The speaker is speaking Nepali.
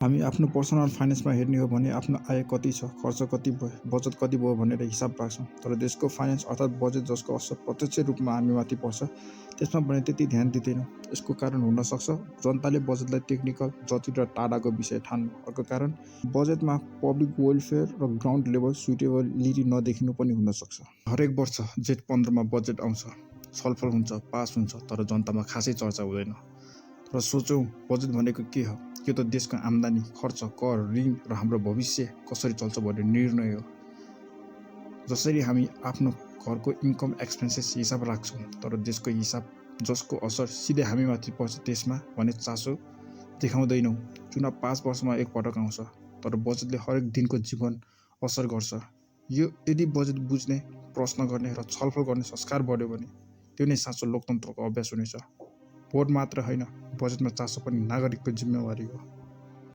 हामी आफ्नो पर्सनल फाइनेन्समा हेर्ने हो भने आफ्नो आय कति छ, खर्च कति भयो, बचत कति भयो भनेर हिसाब राख्छौँ। तर देशको फाइनेन्स अर्थात् बजेट जसको असर प्रत्यक्ष रूपमा हामीमाथि पर्छ, त्यसमा भने त्यति ध्यान दिँदैनौँ। यसको कारण हुनसक्छ जनताले बजेटलाई टेक्निकल, जटिल र टाढाको विषय ठान्नु। अर्को कारण बजेटमा पब्लिक वेलफेयर र ग्राउन्ड लेभल सुटेबिलिटी नदेखिनु पनि हुनसक्छ। हरेक वर्ष जेठ 15मा बजेट आउँछ, छलफल हुन्छ, पास हुन्छ, तर जनतामा खासै चर्चा हुँदैन। र सोचौँ बजेट भनेको के हो? यो त देशको आम्दानी, खर्च, कर, ऋण र हाम्रो भविष्य कसरी चल्छ भन्ने निर्णय हो। जसरी हामी आफ्नो घरको इन्कम एक्सपेन्सेस हिसाब राख्छौँ, तर देशको हिसाब जसको असर सिधै हामीमाथि पर्छ त्यसमा भने चासो देखाउँदैनौँ। चुनाव 5 वर्षमा एकपटक आउँछ, तर बजेटले हरेक दिनको जीवन असर गर्छ। यदि बजेट बुझ्ने, प्रश्न गर्ने र छलफल गर्ने संस्कार बढ्यो भने त्यो नै साँचो लोकतन्त्रको अभ्यास हुनेछ। भोट मात्र होइन, बजेटमा चासो पनि नागरिकको जिम्मेवारी हो।